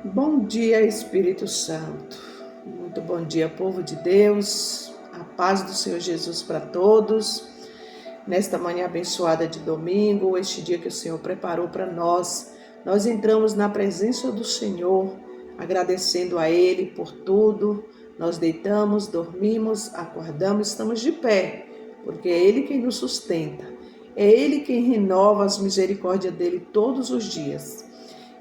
Bom dia, Espírito Santo. Muito bom dia, povo de Deus. A paz do Senhor Jesus para todos. Nesta manhã abençoada de domingo, este dia que o Senhor preparou para nós, nós entramos na presença do Senhor, agradecendo a Ele por tudo. Nós deitamos, dormimos, acordamos, estamos de pé, porque é Ele quem nos sustenta. É Ele quem renova as misericórdias dele todos os dias.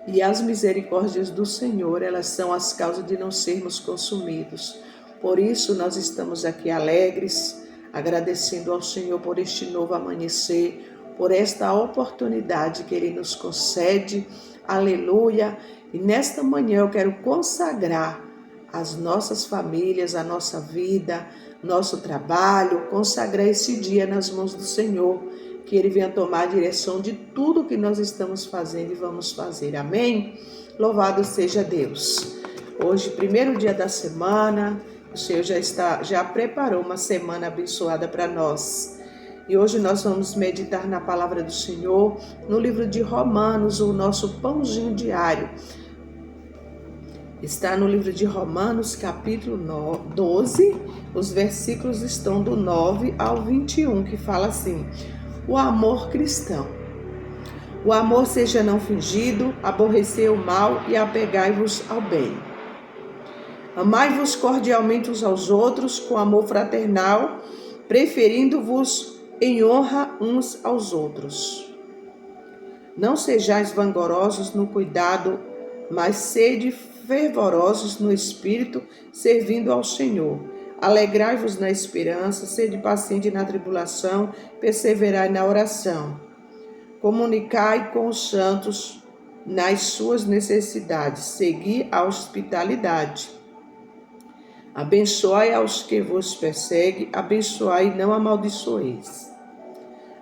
E as misericórdias do Senhor, elas são as causas de não sermos consumidos. Por isso nós estamos aqui alegres, agradecendo ao Senhor por este novo amanhecer, por esta oportunidade que Ele nos concede. Aleluia! E nesta manhã eu quero consagrar as nossas famílias, a nossa vida, nosso trabalho, consagrar esse dia nas mãos do Senhor, que Ele venha tomar a direção de tudo que nós estamos fazendo e vamos fazer. Amém? Louvado seja Deus. Hoje, primeiro dia da semana, o Senhor já preparou uma semana abençoada para nós. E hoje nós vamos meditar na palavra do Senhor, no livro de Romanos, o nosso pãozinho diário. Está no livro de Romanos, capítulo 12, os versículos estão do 9 ao 21, que fala assim: o amor cristão. O amor seja não fingido, aborrecei o mal e apegai-vos ao bem. Amai-vos cordialmente uns aos outros com amor fraternal, preferindo-vos em honra uns aos outros. Não sejais vangorosos no cuidado, mas sede fervorosos no espírito, servindo ao Senhor. Alegrai-vos na esperança, sede paciente na tribulação, perseverai na oração. Comunicai com os santos nas suas necessidades, segui a hospitalidade. Abençoai aos que vos perseguem, abençoai e não amaldiçoeis.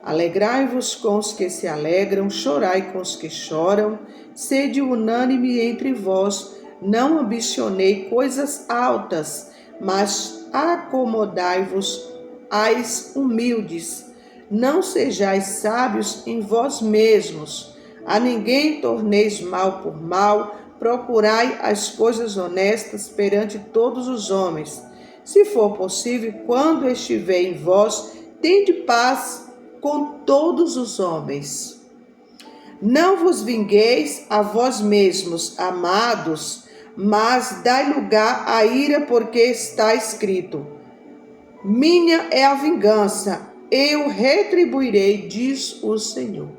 Alegrai-vos com os que se alegram, chorai com os que choram, sede unânime entre vós, não ambicionei coisas altas, mas acomodai-vos às humildes. Não sejais sábios em vós mesmos. A ninguém torneis mal por mal. Procurai as coisas honestas perante todos os homens. Se for possível, quando estiver em vós, tende paz com todos os homens. Não vos vingueis a vós mesmos, amados, mas dai lugar à ira, porque está escrito: minha é a vingança, eu retribuirei, diz o Senhor.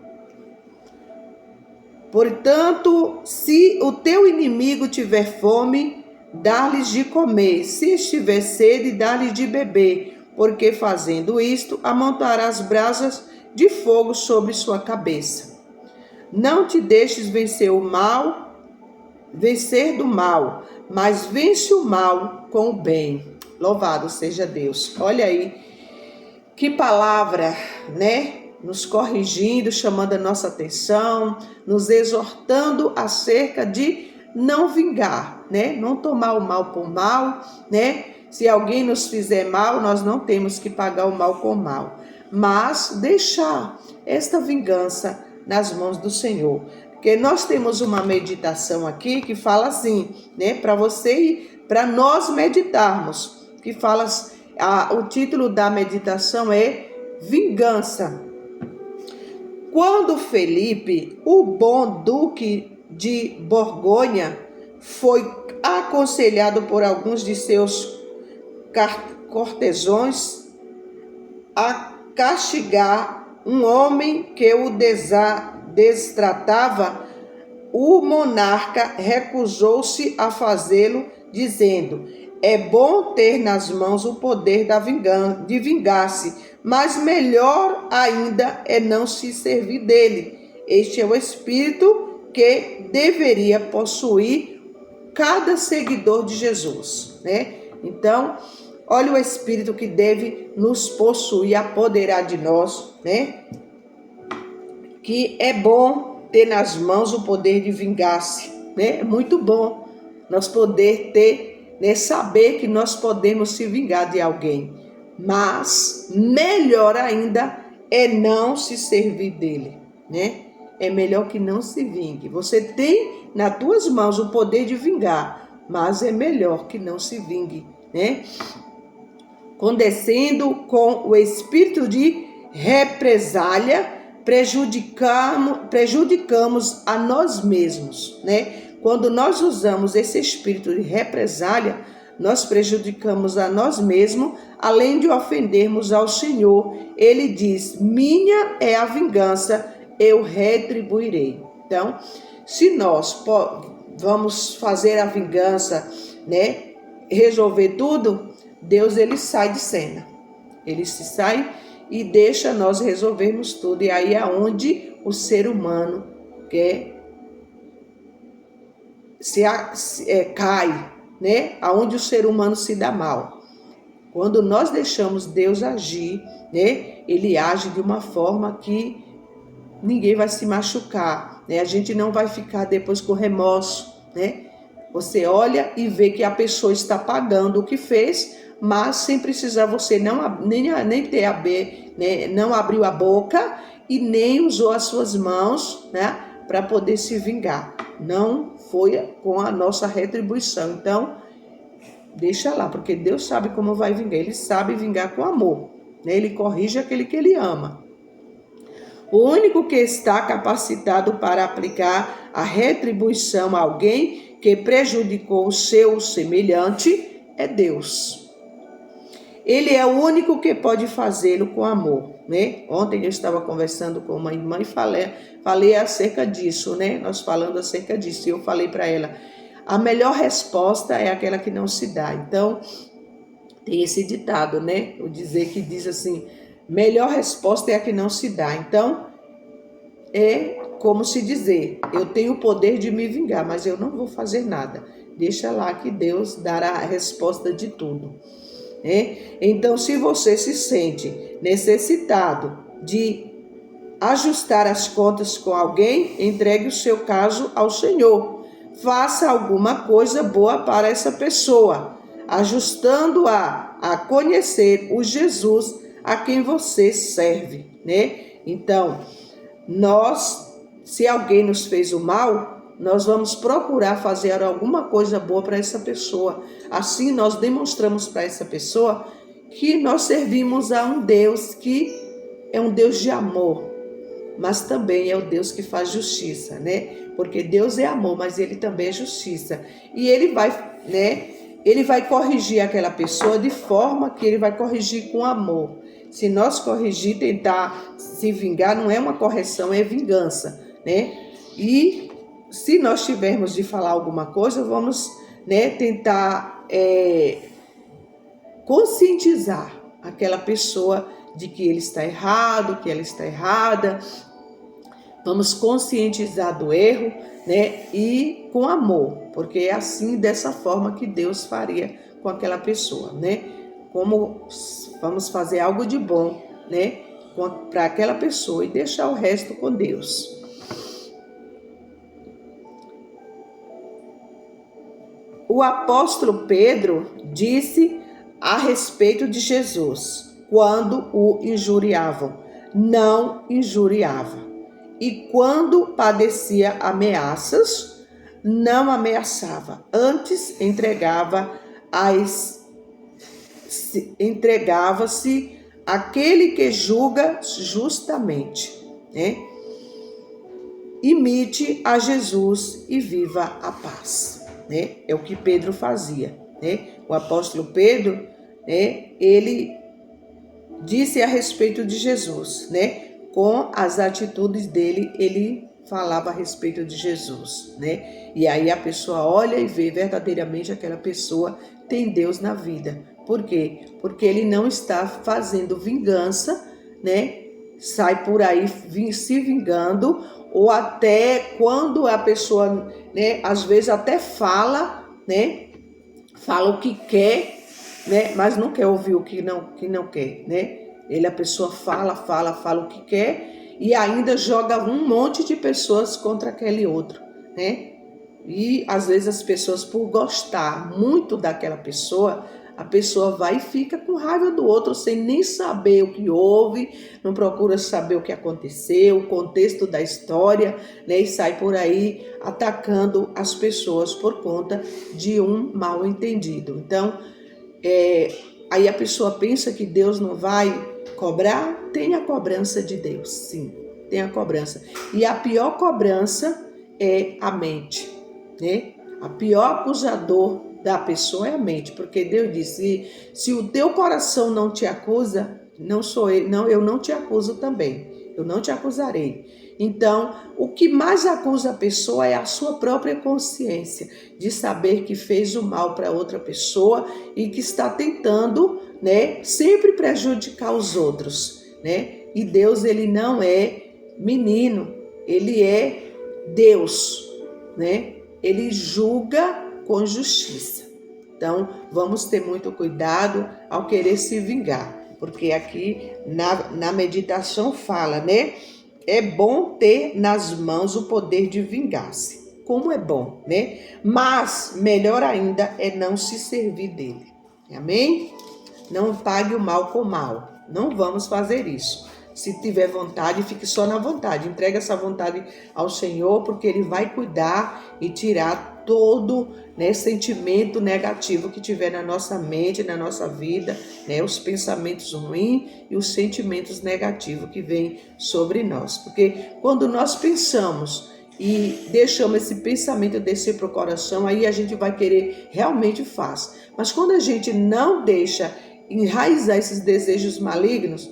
Portanto, se o teu inimigo tiver fome, dá-lhes de comer, se estiver sede, dá-lhes de beber, porque fazendo isto, amontoarás brasas de fogo sobre sua cabeça. Não te deixes vencer do mal, mas vence o mal com o bem. Louvado seja Deus. Olha aí, que palavra, né? Nos corrigindo, chamando a nossa atenção, nos exortando acerca de não vingar, né? Não tomar o mal por mal, né? Se alguém nos fizer mal, nós não temos que pagar o mal com o mal, mas deixar esta vingança nas mãos do Senhor. Porque nós temos uma meditação aqui que fala assim, né? Para nós meditarmos, que fala, o título da meditação é Vingança. Quando Felipe, o bom duque de Borgonha, foi aconselhado por alguns de seus cortesãos a castigar um homem que o destratava, o monarca recusou-se a fazê-lo, dizendo: é bom ter nas mãos o poder de vingar-se, mas melhor ainda é não se servir dele. Este é o espírito que deveria possuir cada seguidor de Jesus, né? Então, olha o espírito que deve nos possuir, apoderar de nós, né? Que é bom ter nas mãos o poder de vingar-se, né? É muito bom nós poder ter, né, saber que nós podemos se vingar de alguém, mas melhor ainda é não se servir dele, né? é melhor que não se vingue. Você tem nas tuas mãos o poder de vingar, mas é melhor que não se vingue, né? Condescendo com o espírito de represália, prejudicamos a nós mesmos, né? Quando nós usamos esse espírito de represália, nós prejudicamos a nós mesmos, além de ofendermos ao Senhor. Ele diz: minha é a vingança, eu retribuirei. Então, se nós vamos fazer a vingança, né, resolver tudo, Deus, ele sai de cena. Ele se sai e deixa nós resolvermos tudo. E aí é onde o ser humano cai, né? Aonde o ser humano se dá mal. Quando nós deixamos Deus agir, né? Ele age de uma forma que ninguém vai se machucar, né? A gente não vai ficar depois com remorso, né? Você olha e vê que a pessoa está pagando o que fez, mas sem precisar você não abriu a boca e nem usou as suas mãos, né, para poder se vingar. Não foi com a nossa retribuição. Então, deixa lá, porque Deus sabe como vai vingar. Ele sabe vingar com amor, né? Ele corrige aquele que ele ama. O único que está capacitado para aplicar a retribuição a alguém que prejudicou o seu semelhante é Deus. Ele é o único que pode fazê-lo com amor, né? Ontem eu estava conversando com uma irmã e falei acerca disso, né? Nós falando acerca disso. E eu falei para ela, a melhor resposta é aquela que não se dá. Então, tem esse ditado, né? O dizer que diz assim, melhor resposta é a que não se dá. Então, é como se dizer, eu tenho o poder de me vingar, mas eu não vou fazer nada. Deixa lá que Deus dará a resposta de tudo. Então, se você se sente necessitado de ajustar as contas com alguém, entregue o seu caso ao Senhor. Faça alguma coisa boa para essa pessoa, ajustando-a a conhecer o Jesus a quem você serve, né? Então, se alguém nos fez o mal, nós vamos procurar fazer alguma coisa boa para essa pessoa. Assim, nós demonstramos para essa pessoa que nós servimos a um Deus que é um Deus de amor, mas também é o Deus que faz justiça, né? Porque Deus é amor, mas Ele também é justiça. E Ele vai corrigir aquela pessoa de forma que Ele vai corrigir com amor. Se nós corrigir, tentar se vingar, não é uma correção, é vingança, né? E se nós tivermos de falar alguma coisa, vamos, né, tentar conscientizar aquela pessoa de que ele está errado, que ela está errada. Vamos conscientizar do erro, né, e com amor, porque é assim, dessa forma que Deus faria com aquela pessoa, né? Como vamos fazer algo de bom, né, para aquela pessoa e deixar o resto com Deus. O apóstolo Pedro disse a respeito de Jesus, quando o injuriavam, não injuriava. E quando padecia ameaças, não ameaçava, antes entregava-se àquele que julga justamente, né? Imite a Jesus e viva a paz. Né? É o que Pedro fazia, né? O apóstolo Pedro, né, ele disse a respeito de Jesus, né? Com as atitudes dele, ele falava a respeito de Jesus, né? E aí a pessoa olha e vê verdadeiramente aquela pessoa tem Deus na vida. Por quê? Porque ele não está fazendo vingança, né? Sai por aí se vingando, ou até quando a pessoa, né, às vezes até fala, né, fala o que quer, né, mas não quer ouvir o que não quer, né? A pessoa fala o que quer e ainda joga um monte de pessoas contra aquele outro, né? E às vezes as pessoas, por gostar muito daquela pessoa, a pessoa vai e fica com raiva do outro sem nem saber o que houve, não procura saber o que aconteceu, o contexto da história, né? E sai por aí atacando as pessoas por conta de um mal entendido. Então, aí a pessoa pensa que Deus não vai cobrar. Tem a cobrança de Deus, sim, tem a cobrança. E a pior cobrança é a mente, né? A pior acusador da pessoa é a mente, porque Deus disse: se o teu coração não te acusa, não sou eu, não, eu não te acuso também, eu não te acusarei. Então, o que mais acusa a pessoa é a sua própria consciência, de saber que fez o mal para outra pessoa e que está tentando, né, sempre prejudicar os outros, né? E Deus, ele não é menino, ele é Deus, né? Ele julga com justiça. Então, vamos ter muito cuidado ao querer se vingar, porque aqui na meditação fala, né? É bom ter nas mãos o poder de vingar-se. Como é bom, né? Mas melhor ainda é não se servir dele. Amém? Não pague o mal com o mal. Não vamos fazer isso. Se tiver vontade, fique só na vontade. Entrega essa vontade ao Senhor, porque Ele vai cuidar e tirar todo, né, sentimento negativo que tiver na nossa mente, na nossa vida, né, os pensamentos ruins e os sentimentos negativos que vêm sobre nós. Porque quando nós pensamos e deixamos esse pensamento descer para o coração, aí a gente vai querer, realmente faz. Mas quando a gente não deixa enraizar esses desejos malignos,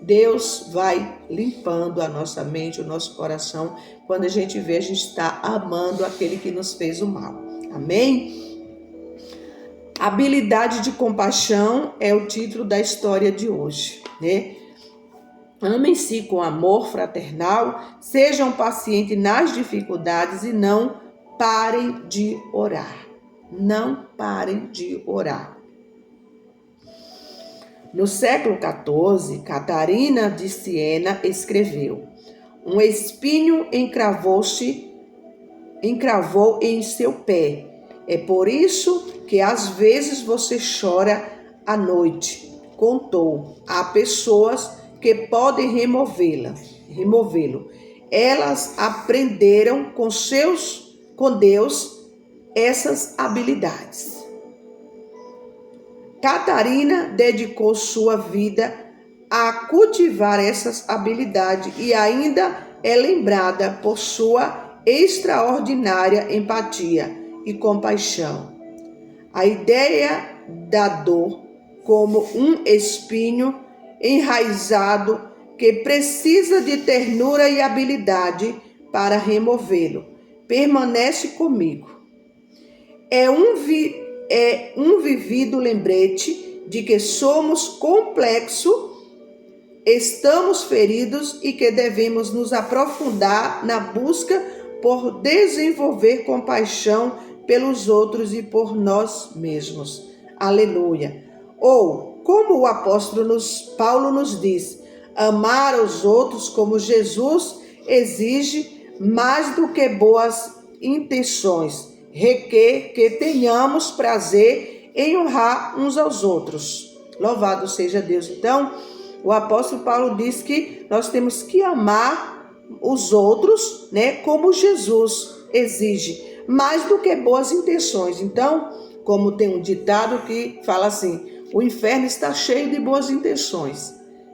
Deus vai limpando a nossa mente, o nosso coração. Quando a gente vê, a gente está amando aquele que nos fez o mal. Amém? Habilidade de compaixão é o título da história de hoje, né? Amem-se com amor fraternal, sejam pacientes nas dificuldades e não parem de orar. Não parem de orar. No século XIV, Catarina de Siena escreveu: um espinho encravou em seu pé. É por isso que às vezes você chora à noite. Contou. Há pessoas que podem removê-lo. Elas aprenderam com Deus essas habilidades. Catarina dedicou sua vida a cultivar essas habilidades e ainda é lembrada por sua extraordinária empatia e compaixão. A ideia da dor como um espinho enraizado que precisa de ternura e habilidade para removê-lo permanece comigo. É um vivido lembrete de que somos complexos, estamos feridos e que devemos nos aprofundar na busca por desenvolver compaixão pelos outros e por nós mesmos. Aleluia! Ou, como o apóstolo Paulo nos diz, amar os outros como Jesus exige mais do que boas intenções, requer que tenhamos prazer em honrar uns aos outros. Louvado seja Deus. Então, o apóstolo Paulo diz que nós temos que amar os outros, né, como Jesus exige, mais do que boas intenções. Então, como tem um ditado que fala assim: o inferno está cheio de boas intenções,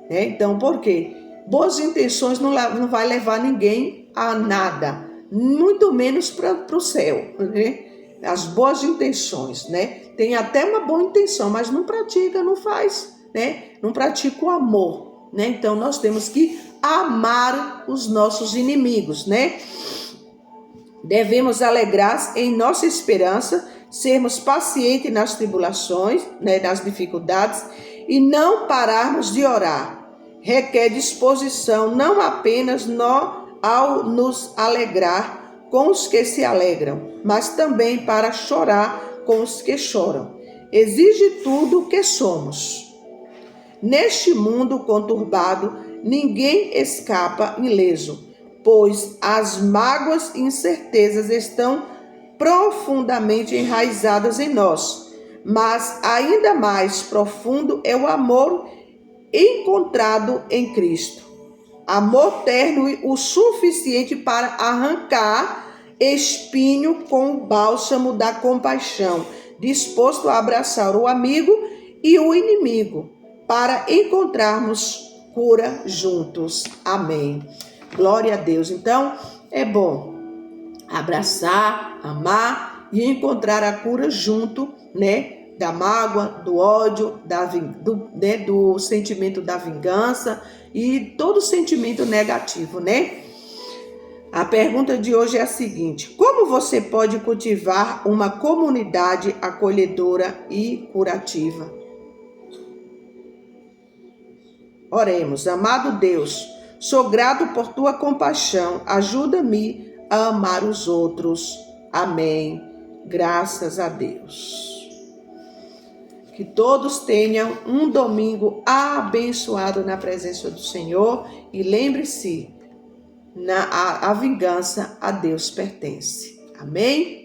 né? Então, por quê? Boas intenções não vai levar ninguém a nada, muito menos para o céu, né? As boas intenções, né? Tem até uma boa intenção, mas não pratica, não faz, né? Não pratica o amor, né? Então nós temos que amar os nossos inimigos, né? Devemos alegrar em nossa esperança, sermos pacientes nas tribulações, né? Nas dificuldades e não pararmos de orar. Requer disposição, não apenas ao nos alegrar com os que se alegram, mas também para chorar com os que choram. Exige tudo o que somos. Neste mundo conturbado, ninguém escapa ileso, pois as mágoas e incertezas estão profundamente enraizadas em nós. mas ainda mais profundo é o amor encontrado em Cristo. Amor terno o suficiente para arrancar espinho com o bálsamo da compaixão, disposto a abraçar o amigo e o inimigo, para encontrarmos cura juntos. Amém. Glória a Deus. Então, é bom abraçar, amar e encontrar a cura junto, da mágoa, do ódio, do sentimento da vingança e todo sentimento negativo, A pergunta de hoje é a seguinte: como você pode cultivar uma comunidade acolhedora e curativa? Oremos. Amado Deus, sou grato por tua compaixão. Ajuda-me a amar os outros. Amém. Graças a Deus. Que todos tenham um domingo abençoado na presença do Senhor. E lembre-se, a vingança a Deus pertence. Amém?